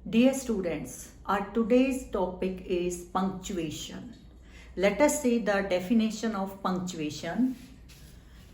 Dear students, our today's topic is punctuation. Let us see the definition of punctuation.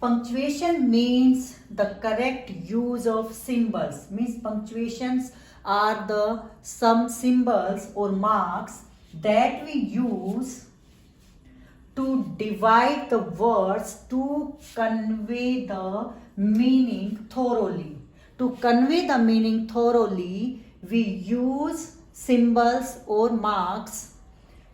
Punctuation means the correct use of symbols. Means punctuations are the some symbols or marks that we use to divide the words to convey the meaning thoroughly. To convey the meaning thoroughly, we use symbols or marks,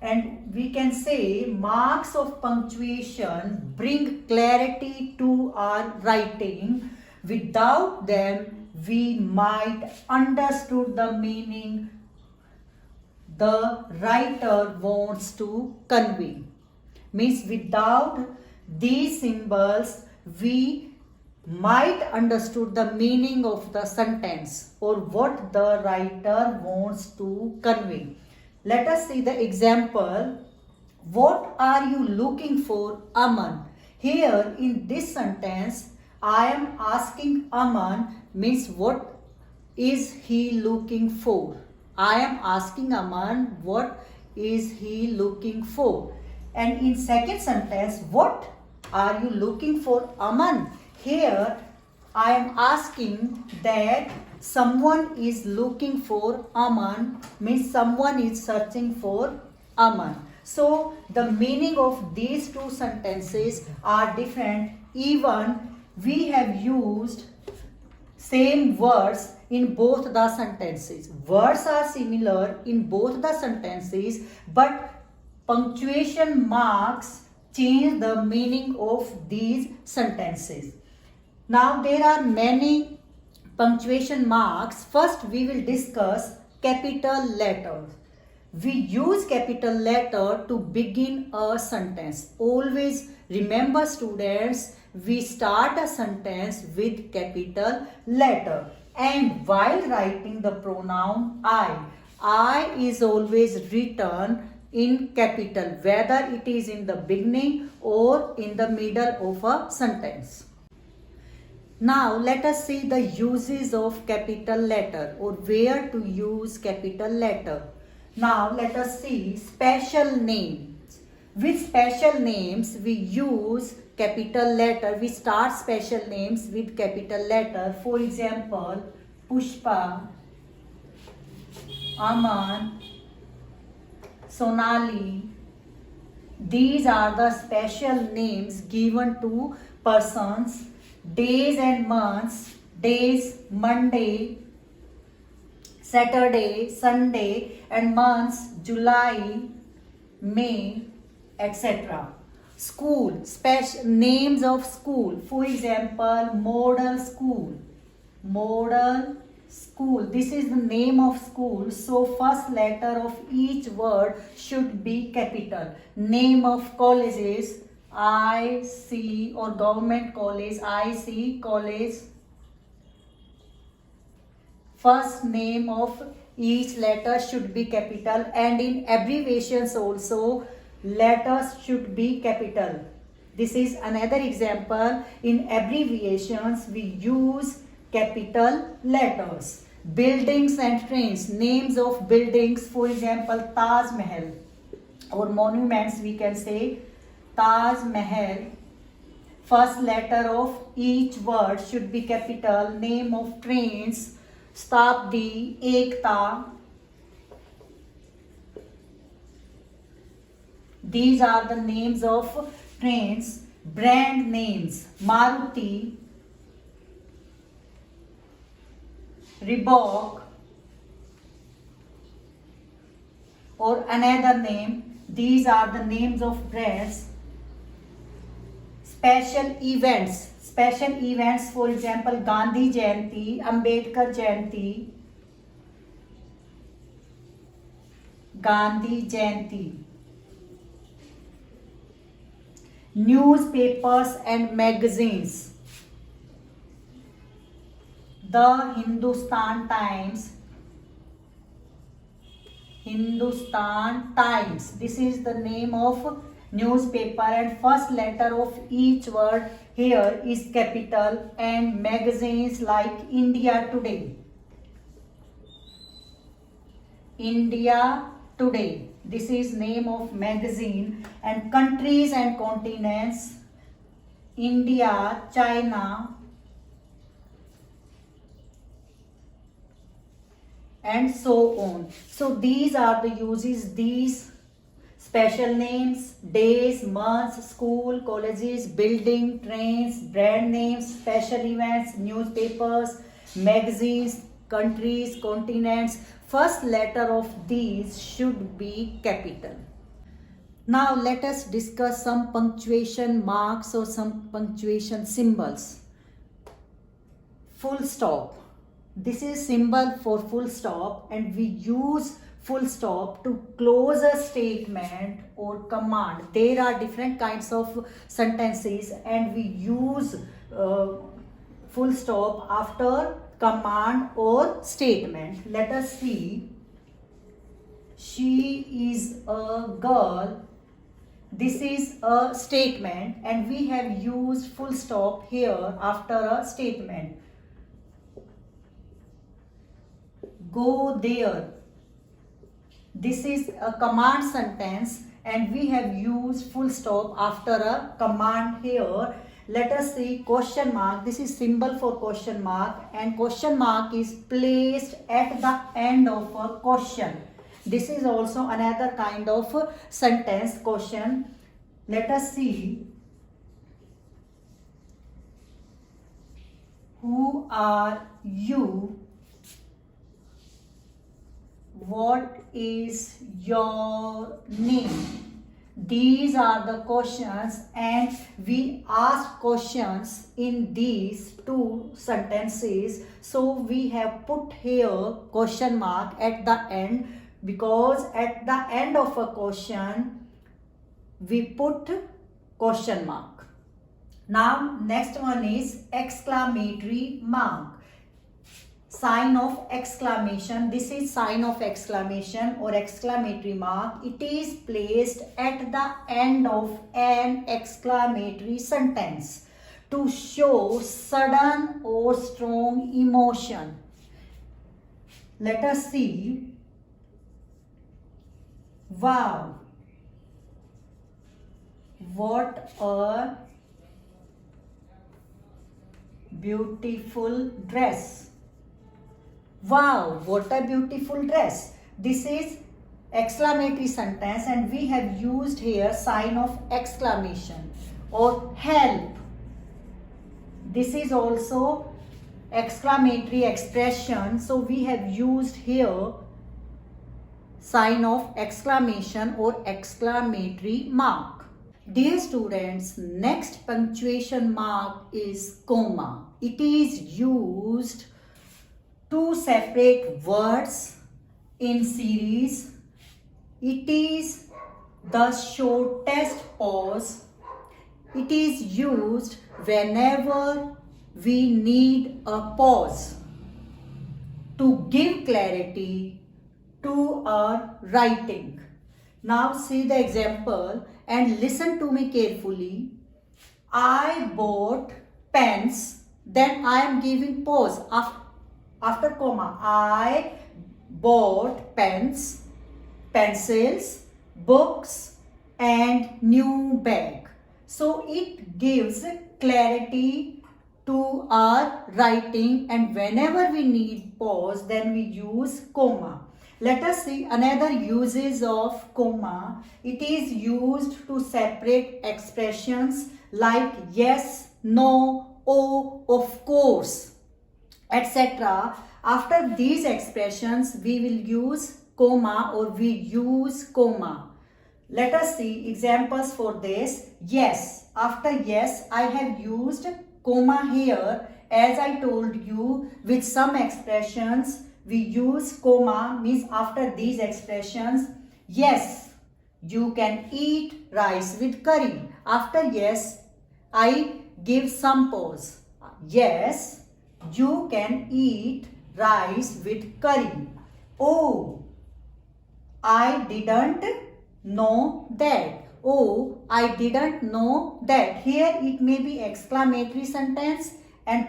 and we can say marks of punctuation bring clarity to our writing. Without them, we might understood the meaning the writer wants to convey. Means without these symbols, we might understood the meaning of the sentence or what the writer wants to convey. Let us see the example. What are you looking for, Aman? Here in this sentence, I am asking Aman means what is he looking for? I am asking Aman what is he looking for? And in second sentence, what are you looking for, Aman? Here I am asking that someone is looking for Aman means someone is searching for Aman. So the meaning of these two sentences are different. Even we have used same words in both the sentences. Words are similar in both the sentences, but punctuation marks change the meaning of these sentences. Now there are many punctuation marks. First we will discuss capital letters. We use capital letter to begin a sentence. Always remember students, we start a sentence with capital letter. And while writing the pronoun I is always written in capital, whether it is in the beginning or in the middle of a sentence. Now let us see the uses of capital letter or where to use capital letter. Now let us see special names. With special names we use capital letter. We start special names with capital letter. For example, Pushpa, Aman, Sonali. These are the special names given to persons. Days and months. Days, Monday, Saturday, Sunday, and months, July, May, etc. School, special names of school. For example, model school. Model school. This is the name of school. So first letter of each word should be capital. Name of colleges, IC, or government college, IC college. First name of each letter should be capital, and in abbreviations also letters should be capital. This is another example. In abbreviations we use capital letters. Buildings and trains. Names of buildings, for example, Taj Mahal, or monuments we can say Taj Mahal. First letter of each word should be capital. Name of trains, Shatabdi, Ekta. These are the names of trains. Brand names, Maruti, Reebok, or another name. These are the names of brands. Special events. Special events, for example, Gandhi Jayanti, Ambedkar Jayanti, Gandhi Jayanti. Newspapers and magazines. The Hindustan Times. Hindustan Times. This is the name of newspaper, and first letter of each word here is capital. And magazines like India Today. India Today. This is name of magazine. And countries and continents, India, China, and so on. So these are the uses, these special names, days, months, school, colleges, building, trains, brand names, special events, newspapers, magazines, countries, continents. First letter of these should be capital. Now let us discuss some punctuation marks or some punctuation symbols. Full stop. This is symbol for full stop, and we use full stop to close a statement or command. There are different kinds of sentences and we use full stop after command or statement. Let us see. She is a girl. This is a statement and we have used full stop here after a statement. Go there. This is a command sentence and we have used full stop after a command here. Let us see question mark. This is symbol for question mark, and question mark is placed at the end of a question. This is also another kind of sentence, question. Let us see. Who are you? What is your name? These are the questions, and we ask questions in these two sentences. So we have put here question mark at the end, because at the end of a question we put question mark. Now next one is exclamatory mark. Sign of exclamation. This is sign of exclamation or exclamatory mark. It is placed at the end of an exclamatory sentence to show sudden or strong emotion. Let us see. Wow, what a beautiful dress. Wow, what a beautiful dress. This is exclamatory sentence and we have used here sign of exclamation. Or help. This is also exclamatory expression. So we have used here sign of exclamation or exclamatory mark. Dear students, next punctuation mark is comma. It is used to separate words in series. It is the shortest pause. It is used whenever we need a pause to give clarity to our writing. Now see the example and listen to me carefully. I bought pens, then I am giving pause after comma. I bought pens, pencils, books and new bag. So it gives clarity to our writing, and whenever we need pause then we use comma. Let us see another uses of comma. It is used to separate expressions like yes, no, oh, of course, etc. After these expressions we will use comma or we use comma. Let us see examples for this. Yes, after yes I have used comma here. As I told you, with some expressions we use comma, means after these expressions. Yes, you can eat rice with curry. After yes I give some pause. Yes, you can eat rice with curry. Oh, I didn't know that. Oh, I didn't know that. Here it may be exclamatory sentence,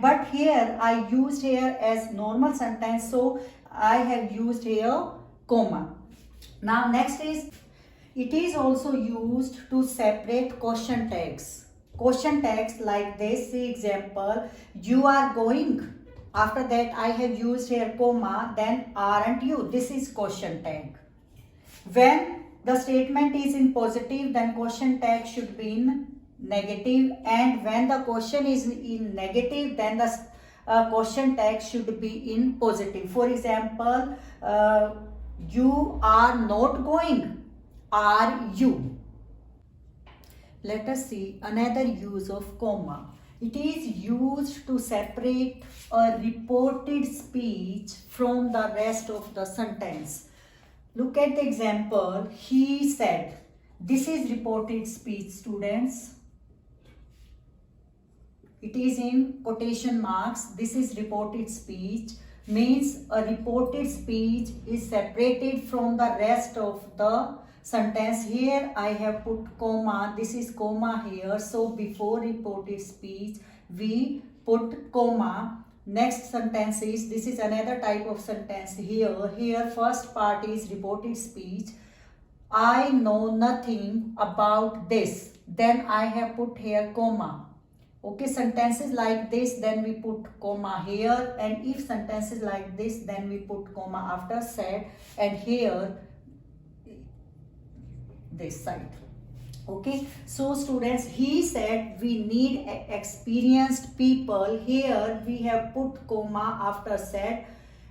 but here I used here as normal sentence, so I have used here comma. Now next is, it is also used to separate question tags. Question tags like this, see example, you are going. After that I have used here comma, then aren't you. This is question tag. When the statement is in positive, then question tag should be in negative, and when the question is in negative, then the question tag should be in positive. For example, you are not going. Are you? Let us see another use of comma. It is used to separate a reported speech from the rest of the sentence. Look at the example. He said. This is reported speech, students. It is in quotation marks. This is reported speech. Means a reported speech is separated from the rest of the sentence. Here I have put comma. This is comma here. So before reported speech, we put comma. Next sentence is, this is another type of sentence here first part is reported speech. I know nothing about this. Then I have put here comma. Okay, sentences like this, then we put comma here, and if sentences like this, then we put comma after said, and here this side. Okay, so students, he said we need experienced people. Here we have put comma after said,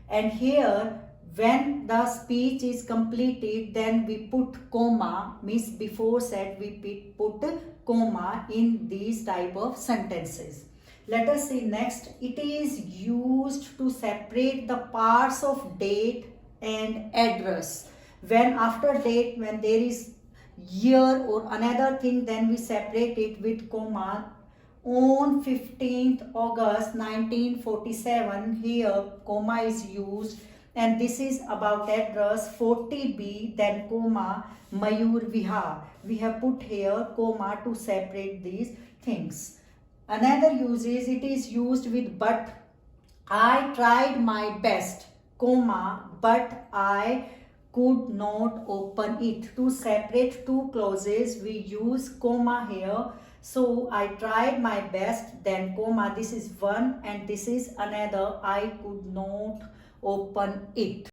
and here when the speech is completed, then we put comma, means before said we put comma in these type of sentences. Let us see next. It is used to separate the parts of date and address. When after date, when there is year or another thing, then we separate it with comma. On 15th August 1947, here comma is used, and this is about address 40B, then comma Mayur Vihar. We have put here comma to separate these things. Another use is, it is used with but. I tried my best, comma, but I could not open it. To separate two clauses, we use comma here. So I tried my best, then comma, this is one and this is another, I could not open it.